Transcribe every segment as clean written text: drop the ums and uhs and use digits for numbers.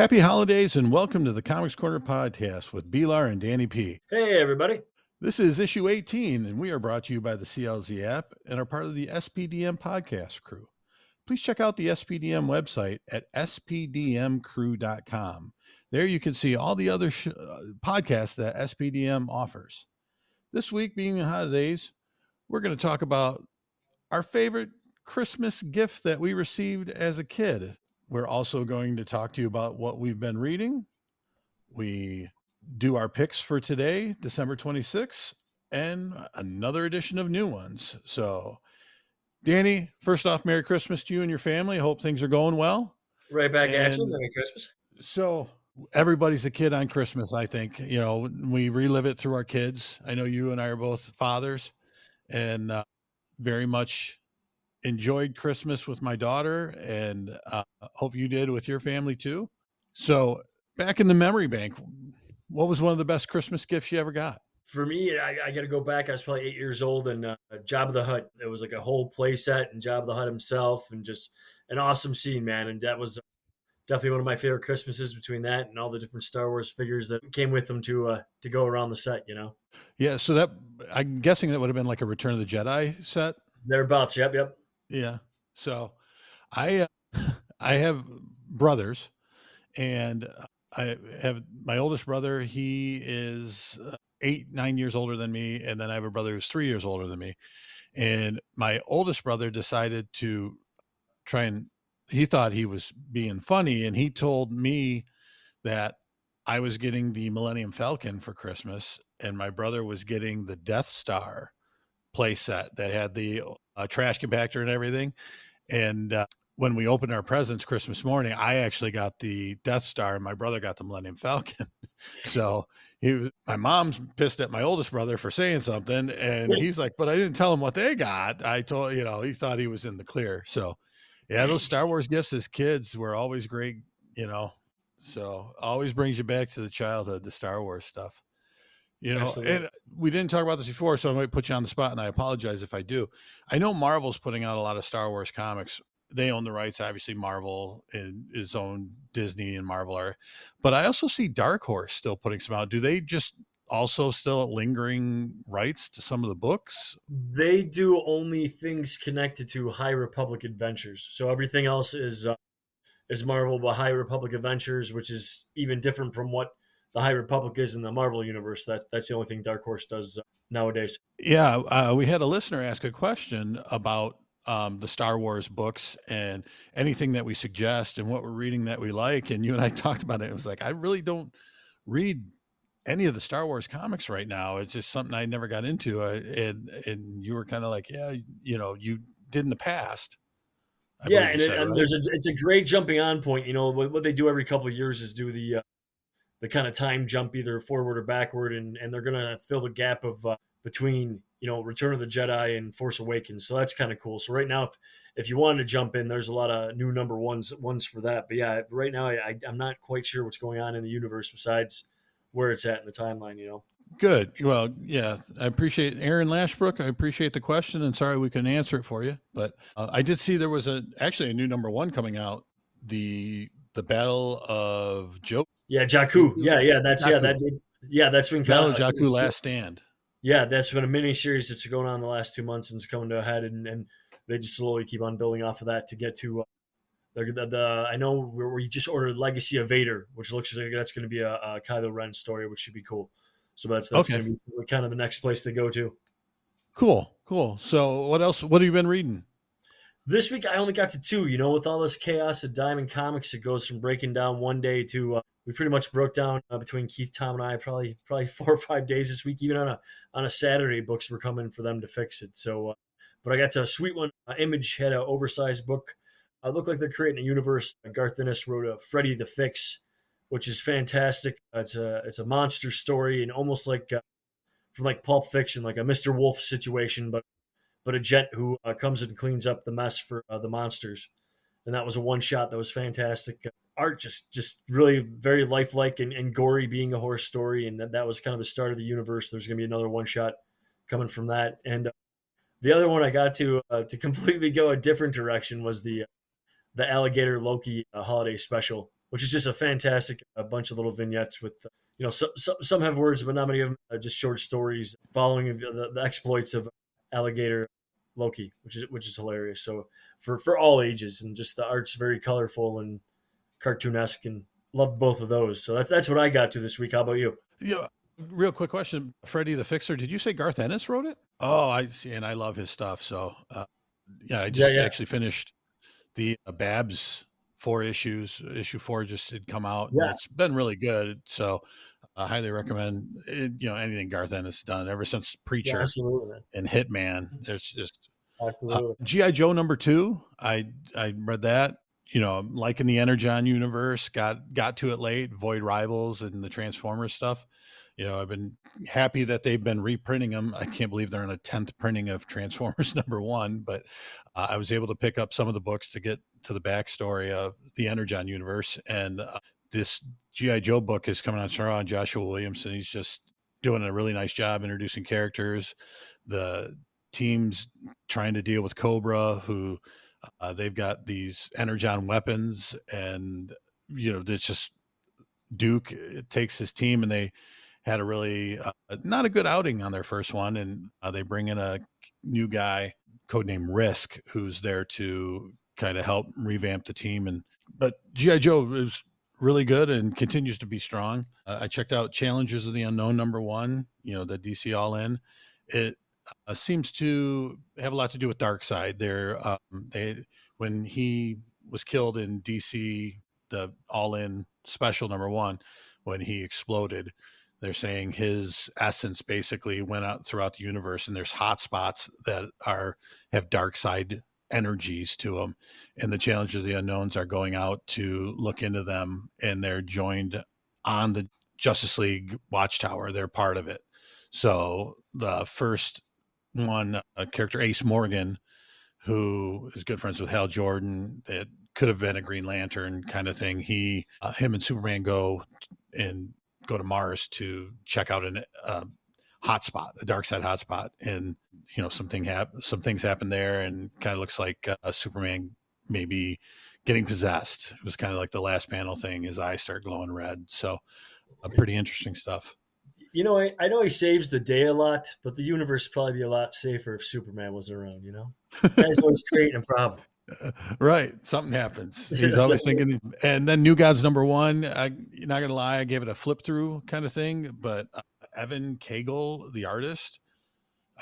Happy holidays and welcome to the Comics Corner podcast with B-Lar and Danny P. Hey, everybody. This is issue 18, and we are brought to you by the CLZ app and are part of the SPDM podcast crew. Please check out the SPDM website at spdmcrew.com. There you can see all the other podcasts that SPDM offers. This week, being the holidays, we're going to talk about our favorite Christmas gift that we received as a kid. We're also going to talk to you about what we've been reading. We do our picks for today, December 26th, and another edition of new ones. So, Danny, first off, Merry Christmas to you and your family. I hope things are going well. Right back at you. And Merry Christmas. so, everybody's a kid on Christmas, I think. You know, we relive it through our kids. I know you and I are both fathers and very much enjoyed Christmas with my daughter, and hope you did with your family too. So, back in the memory bank, what was one of the best Christmas gifts you ever got? For me, I got to go back. I was probably 8 years old, and Jabba the Hutt. It was like a whole play set, and Jabba the Hutt himself, and just an awesome scene, man. And that was definitely one of my favorite Christmases. Between that and all the different Star Wars figures that came with them to go around the set, you know. Yeah, so that I'm guessing that would have been like a Return of the Jedi set. Thereabouts. Yep. Yeah. So I I have brothers, and I have my oldest brother. He is 8, 9 years older than me, and then I have a brother who's 3 years older than me. And my oldest brother decided to try and he thought he was being funny, and he told me that I was getting the Millennium Falcon for Christmas, and my brother was getting the Death Star play set that had the trash compactor and everything. And when we opened our presents Christmas morning, I actually got the Death Star and my brother got the Millennium Falcon. So my mom's pissed at my oldest brother for saying something. And he's like, but I didn't tell him what they got. I told, he thought he was in the clear. So yeah, those Star Wars gifts as kids were always great, so always brings you back to the childhood, the Star Wars stuff. Absolutely. And we didn't talk about this before, so I might put you on the spot, and I apologize if I do. I know Marvel's putting out a lot of Star Wars comics. They own the rights, obviously. Marvel is owned, Disney and Marvel are, but I also see Dark Horse still putting some out. Do they just also still lingering rights to some of the books? They do only things connected to High Republic Adventures. So everything else is Marvel, but High Republic Adventures, which is even different from what the High Republic is in the Marvel universe. That's the only thing Dark Horse does nowadays. Yeah, we had a listener ask a question about the Star Wars books and anything that we suggest and what we're reading that we like. And you and I talked about it. It was like, I really don't read any of the Star Wars comics right now. It's just something I never got into. And you were kind of like, yeah, you did in the past. Yeah, and Right? it's a great jumping on point. You know what they do every couple of years is do the kind of time jump either forward or backward, and they're gonna fill the gap of between Return of the Jedi and Force Awakens. So that's kind of cool. So right now, if you wanted to jump in, there's a lot of new number ones for that. But yeah, right now I'm not quite sure what's going on in the universe besides where it's at in the timeline. Good. Well, yeah, I appreciate Aaron Lashbrook. I appreciate the question, and sorry we couldn't answer it for you. But I did see there was actually a new number one coming out, the Battle of Joe. Yeah, Jakku. Yeah, that's Jakku. that's been Battle kind of of Jakku Last Stand. yeah, that's been a mini series that's going on the last 2 months and it's coming to a head, and they just slowly keep on building off of that to get to the I know we just ordered Legacy of Vader, which looks like that's going to be a Kylo Ren story, which should be cool. So that's Okay. going to be kind of the next place to go to. Cool. So what else? What have you been reading? This week I only got to two. With all this chaos at Diamond Comics, it goes from breaking down one day to we pretty much broke down between Keith, Tom, and I probably 4 or 5 days this week. Even on a Saturday, books were coming for them to fix it. So, but I got to a sweet one. Image had an oversized book. It looked like they're creating a universe. Garth Ennis wrote a Freddy the Fix, which is fantastic. It's a monster story and almost like from like Pulp Fiction, like a Mr. Wolf situation, but a gent who comes and cleans up the mess for the monsters. And that was a one shot that was fantastic. Art just really very lifelike and gory, being a horror story, and that was kind of the start of the universe. There's going to be another one shot coming from that, and the other one I got to completely go a different direction was the Alligator Loki holiday special. which is just a fantastic bunch of little vignettes with, some have words, but not many of them are just short stories following the exploits of alligator Loki, which is hilarious. So for all ages, and just the art's very colorful and cartoonesque, and loved both of those. So that's what I got to this week. How about you? Yeah. Real quick question, Freddie the Fixer. Did you say Garth Ennis wrote it? Oh, I see, and I love his stuff. So, yeah, I Yeah, just yeah, actually finished the Babs 4 issues. Issue 4 just had come out, and yeah, it's been really good. So, I highly recommend it, anything Garth Ennis done ever since yeah, Preacher absolutely, man. and Hitman. There's just Absolutely. GI Joe #2. I read that. I'm liking the Energon universe. Got to it late. Void Rivals and the Transformers stuff. I've been happy that they've been reprinting them. I can't believe they're in a 10th printing of Transformers #1, but I was able to pick up some of the books to get to the backstory of the Energon universe. And this GI Joe book is coming out strong. Joshua Williamson, he's just doing a really nice job introducing characters. The team's trying to deal with Cobra, who they've got these energon weapons, and it's just Duke takes his team, and they had a really not a good outing on their first one, and they bring in a new guy, codename Risk, who's there to kind of help revamp the team. And but GI Joe is really good and continues to be strong. I checked out Challengers of the Unknown #1, the DC All In. It seems to have a lot to do with Darkseid. They when he was killed in DC, the All In special #1, when he exploded, they're saying his essence basically went out throughout the universe, and there's hot spots that have dark side energies to them. And the Challenge of the Unknowns are going out to look into them, and they're joined on the Justice League Watchtower. They're part of it. So the first one, character Ace Morgan, who is good friends with Hal Jordan, that could have been a Green Lantern kind of thing. Him and Superman go to Mars to check out a hotspot, a dark side hotspot, and some things happen there, and kind of looks like Superman maybe getting possessed. It was kind of like the last panel thing. His eyes start glowing red. So, pretty interesting stuff. I know he saves the day a lot, but the universe would probably be a lot safer if Superman was around. Guy's always creating a problem. Right. Something happens. He's That's always always- thinking. And then New Gods #1, you're not going to lie, I gave it a flip through kind of thing. But Evan Cagle, the artist,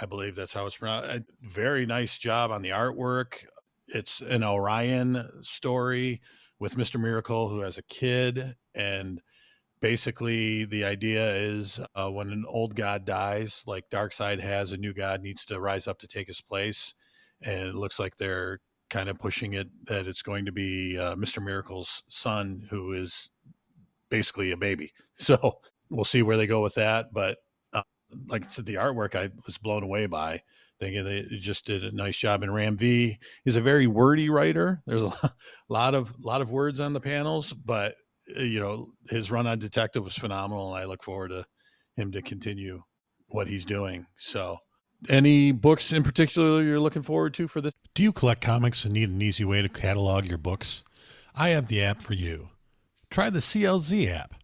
I believe that's how it's pronounced. A very nice job on the artwork. It's an Orion story with Mr. Miracle, who has a kid. And basically, the idea is when an old god dies, like Darkseid has, a new god needs to rise up to take his place. And it looks like they're kind of pushing it that it's going to be Mr. Miracle's son, who is basically a baby. So we'll see where they go with that. But like I said, the artwork I was blown away by. Thinking they just did a nice job. And Ram V is a very wordy writer. There's a lot of words on the panels, but his run on Detective was phenomenal, and I look forward to him to continue what he's doing. So, any books in particular you're looking forward to for this? Do you collect comics and need an easy way to catalog your books? I have the app for you. Try the CLZ app.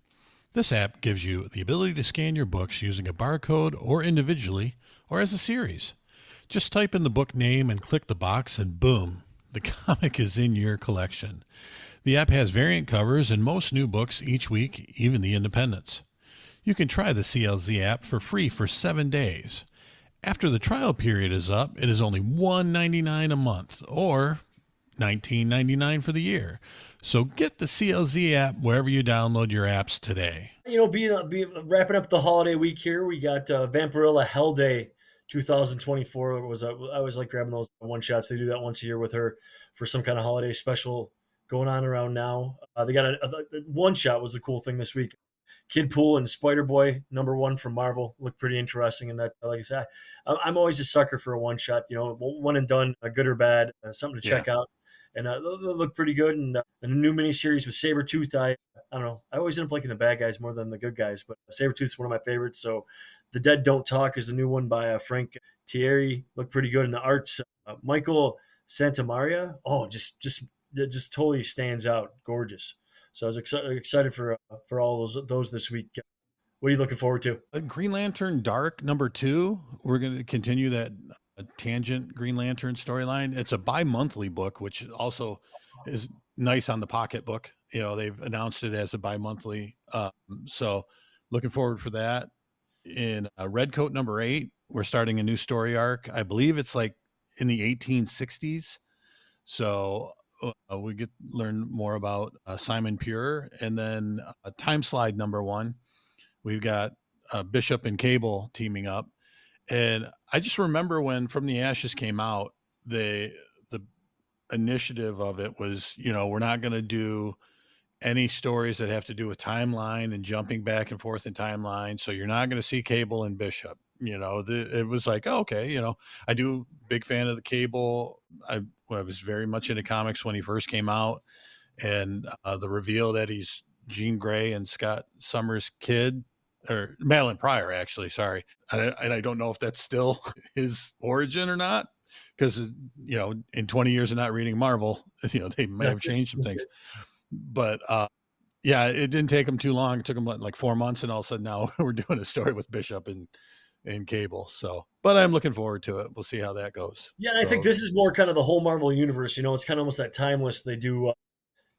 This app gives you the ability to scan your books using a barcode or individually or as a series. Just type in the book name and click the box, and boom, the comic is in your collection. The app has variant covers and most new books each week, even the independents. You can try the CLZ app for free for 7 days. After the trial period is up, it is only $1.99 a month or $19.99 for the year. So get the CLZ app wherever you download your apps today. Wrapping up the holiday week here, we got Vampirilla Hell Day 2024. I always like grabbing those one shots. They do that once a year with her for some kind of holiday special going on around now. They got a one shot was a cool thing this week. Kid Pool and Spider Boy #1 from Marvel look pretty interesting. And that, like I said, I'm always a sucker for a one shot. One and done, good or bad, something to check out, and they look pretty good. And the new miniseries with Sabretooth, I don't know. I always end up liking the bad guys more than the good guys, but Sabretooth's one of my favorites. So, The Dead Don't Talk is the new one by Frank Thierry. Look pretty good in the arts. Michael Santamaria, it just totally stands out, gorgeous. So I was excited for all those this week. What are you looking forward to? Green Lantern Dark #2. We're going to continue that tangent Green Lantern storyline. It's a bi-monthly book, which also is nice on the pocketbook. You know, they've announced it as a bi-monthly. So looking forward for that. In Redcoat #8, we're starting a new story arc. I believe it's like in the 1860s. So we get learn more about Simon Pure, and then Time Slide #1. We've got Bishop and Cable teaming up, and I just remember when From the Ashes came out, the initiative of it was, you know, we're not going to do any stories that have to do with timeline and jumping back and forth in timeline. So you're not going to see Cable and Bishop. You know, it was like, oh, okay, you know, I do big fan of the Cable. I was very much into comics when he first came out, and the reveal that he's Jean Grey and Scott Summers' kid, or Madeline Pryor, actually. Sorry, and I don't know if that's still his origin or not, because you know, in 20 years of not reading Marvel, you know, they may have That's it. changed some things. But yeah, it didn't take him too long. It took him like 4 months, and all of a sudden now we're doing a story with Bishop and Cable. So, but I'm looking forward to it. We'll see how that goes. Yeah, and I think So this is more kind of the whole Marvel universe. You know, it's kind of almost that timeless they do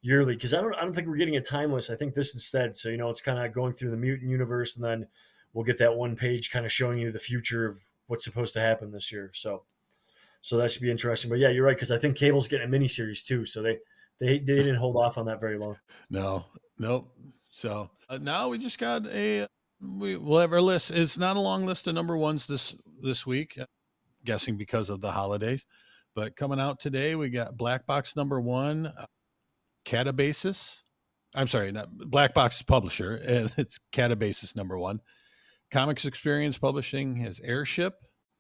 yearly, because I don't think we're getting a timeless. I think this instead. So you know, it's kind of going through the mutant universe, and then we'll get that one page kind of showing you the future of what's supposed to happen this year. So that should be interesting. But yeah, you're right, because I think Cable's getting a miniseries too. So they didn't hold off on that very long. no, nope. So now we just got we'll have our list. It's not a long list of #1s this week, guessing because of the holidays. But coming out today, we got Black Box #1, Catabasis. I'm sorry, not Black Box Publisher, and it's Catabasis #1. Comics Experience Publishing has Airship.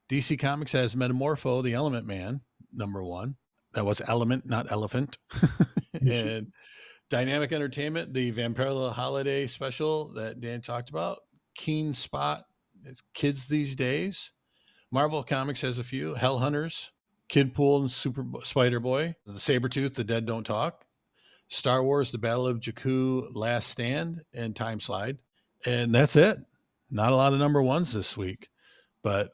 DC Comics has Metamorpho, the Element Man #1. That was Element, not Elephant. And Dynamic Entertainment, the Vampirella Holiday Special that Dan talked about. Keen Spot, it's Kids These Days. Marvel Comics has a few. Hell Hunters, Kid Pool and Super Spider Boy. The Sabretooth, The Dead Don't Talk. Star Wars, The Battle of Jakku, Last Stand, and Time Slide. And that's it. Not a lot of #1s this week. But,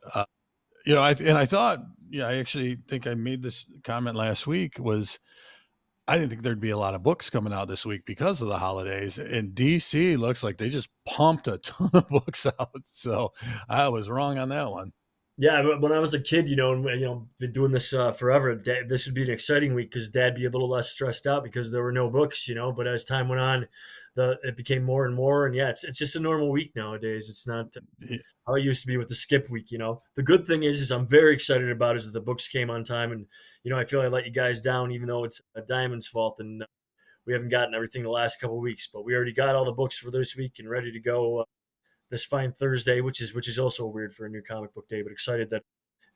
you know, I thought, yeah, I actually think I made this comment last week, was I didn't think there'd be a lot of books coming out this week because of the holidays. And DC looks like they just pumped a ton of books out. So I was wrong on that one. Yeah, but when I was a kid, been doing this forever. This would be an exciting week because Dad'd be a little less stressed out because there were no books, you know. But as time went on, it became more and more. And yeah, it's just a normal week nowadays. It's not how it used to be with the skip week. You know, the good thing is I'm very excited about is that the books came on time, and you know I feel I let you guys down, even though it's Diamond's fault and we haven't gotten everything the last couple of weeks. But we already got all the books for this week and ready to go. This fine Thursday, which is also weird for a new comic book day, but excited that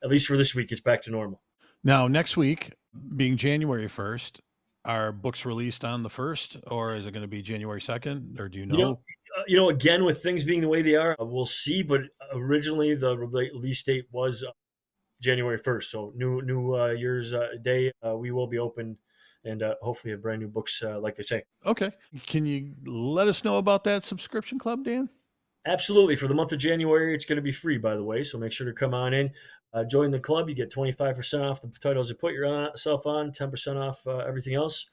at least for this week it's back to normal. Now, next week, being January 1st, are books released on the 1st, or is it going to be January 2nd, or do you You know, know? again with things being the way they are, we'll see. But originally the release date was January 1st, so new Year's Day, we will be open and hopefully have brand new books, like they say. Okay. Can you let us know about that subscription club, Dan? Absolutely. For the month of January, it's going to be free, by the way. So make sure to come on in, join the club. You get 25% off the titles you put yourself on, 10% off everything else.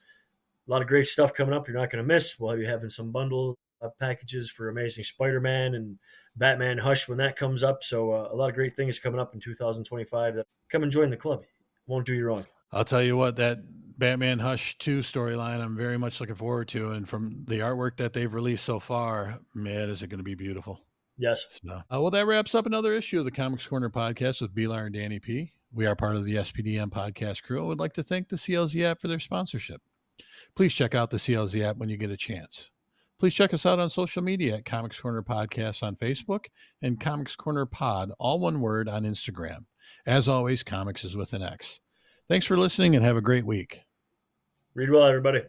A lot of great stuff coming up you're not going to miss. We'll be having some bundle packages for Amazing Spider-Man and Batman Hush when that comes up. So a lot of great things coming up in 2025. That come and join the club. Won't do you wrong. I'll tell you what, that Batman Hush 2 storyline, I'm very much looking forward to. And from the artwork that they've released so far, man, is it going to be beautiful. Yes. So, well, that wraps up another issue of the Comics Corner podcast with B-Lar and Danny P. We are part of the SPDM podcast crew and would like to thank the CLZ app for their sponsorship. Please check out the CLZ app when you get a chance. Please check us out on social media at Comics Corner Podcast on Facebook and Comics Corner Pod, all one word, on Instagram. As always, comics is with an X. Thanks for listening and have a great week. Read well, everybody.